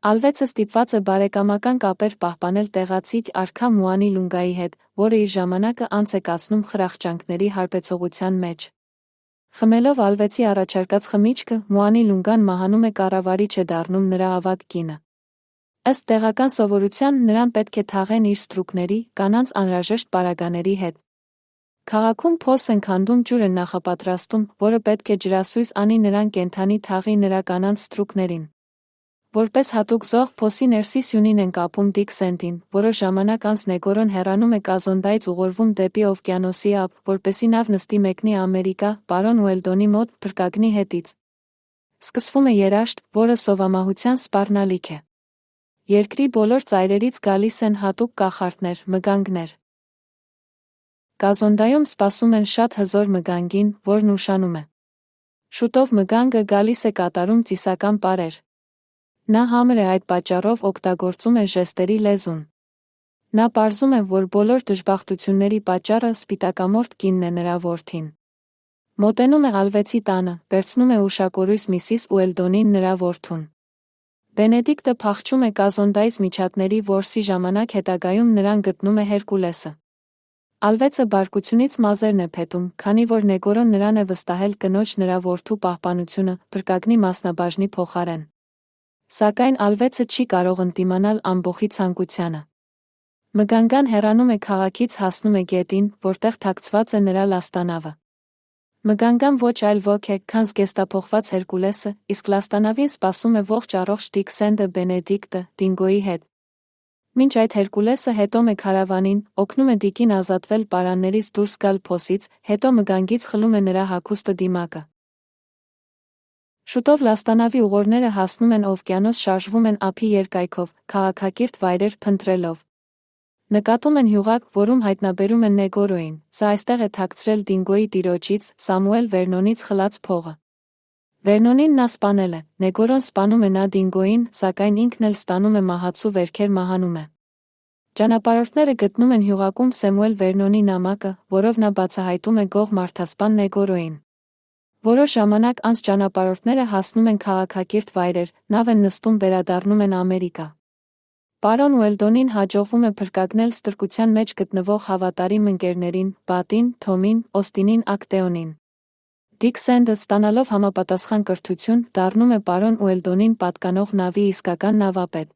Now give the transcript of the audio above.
Ալվեցը ստիպված է բարեկամական կապեր պահպանել տեղացի արքա Մուանի Լունգայի հետ, որը իր ժամանակը անց է կացնում խրախճանքների հարբեցողության մեջ։ Խմելով ալվեցի առաջարկած խմիչքը, Մուանի Լունգան մահանում է, կառավարիչ է դառնում նրա ավագ կինը։ Ըստ տեղական սովորության նրան պետք է թաղեն իր ստրուկների, կանանց անհրաժեշտ պարագաների հետ։ Քաղաքում փոս են քանդում, ջուր են նախապատրաստում, որը պետք է ջրասույզ անի նրան կենդանի թաղի նրա կանանց ստրուկներին։ Որպես հատուկ զոհ փոսի ներսի սյունին են կապում Դիկ Սենդին, որոշ ժամանակ անց Նեգորոն հեռանում է Կազոնդայից ուղղորվում դեպի օվկիանոսի ափ, որպեսզի նավ նստի մեկնի Ամերիկա, պարոն Ուելդոնի մոտ, փրկագնի հետից։ Սկսվում է երաշտ, որը սովամահության սպառնալիք է։ Երկրի բոլոր ծայրերից գալիս են հատուկ կախարդներ, մգանգներ։ Կազոնդայում սպասում են շատ հզոր մգանգին, որն ուշանում է։ Շուտով մգանգը գալիս է կատարում ծիսական պարեր։ Նա համր է, այդ պատճառով օգտագործում է ժեստերի լեզուն։ Նա պարզում է, որ բոլոր դժբախտությունների պատճառը սպիտակամորթ կինն է, նրա որդին։ Մոտենում է ալվեցի տանը, վերցնում է ուշակորույս Միսիս Ուելդոնին, նրա որդուն։ Բենեդիկտը փախչում է Կազոնդայից միջատների որսի ժամանակ, հետագայում նրան գտնում է Հերկուլեսը։ Ալվեցը բարկությունից մազերն է փետում, քանի որ Նեգորոն նրան է վստահել կնոջ նրա որդու պահպանությունը, փրկագնի մասնաբաժնի փոխարեն։ Սակայն ալվեցը չի կարող ընդդիմանալ ամբոխի ցանկությանը։ Մգանգան հեռանում է քաղաքից, հասնում է գետին, որտեղ թաքցված է նրա լաստանավը։ Մգանգան ոչ այլ ոք է, քան զգեստափոխված Հերկուլեսը, իսկ լաստանավին սպասում է ողջ առողջ Դիկ Սենդը Բենեդիկտը, Դինգոյի հետ։ Մինչ այդ Հերկուլեսը հետում է քարավանին, օգնում է Դիկին ազատվել պարաններից դուրս գալ փոսից, հետո մգանգից խլում է նրա հագուստը դիմակը։ Շուտով լաստանավի ուղորները հասնում են օվկիանոս, շարժվում են ափի երկայքով, քաղաքակիրթ վայրեր փնտրելով։ Նկատում են հյուղակ, որում հայտնաբերում են Նեգորոին, սա այստեղ է թաքցրել Դինգոյի տիրոջից, Սամուել Վերնոնից խլած փողը։ Վերնոնին նա սպանել է, Նեգորոն սպանում է նա Դինգոյին, սակայն ինքն էլ ստանում է մահացու վերքեր, մահանում է։ Ճանապարհորդները գտնում են հյուղակում Սեմուել Վերնոնի նամակը, որով նա բացահայտում է գող մարդասպան Նեգորոին։ Որոշ ժամանակ անց ճանապարհորդները հասնում են քաղաքակիրթ վայրեր, նավ են նստում, վերադառնում են Ամերիկա։ Պարոն Ուելդոնին հաջողվում է փրկագնել ստրկության մեջ գտնվող հավատարիմ ընկերներին՝ Բատին, Թոմին, Օստինին, Ակտեոնին։ Դիկ Սենդը, ստանալով համապատասխան կրթություն, դառնում է պարոն Ուելդոնին պատկանող նավի իսկական նավապետ։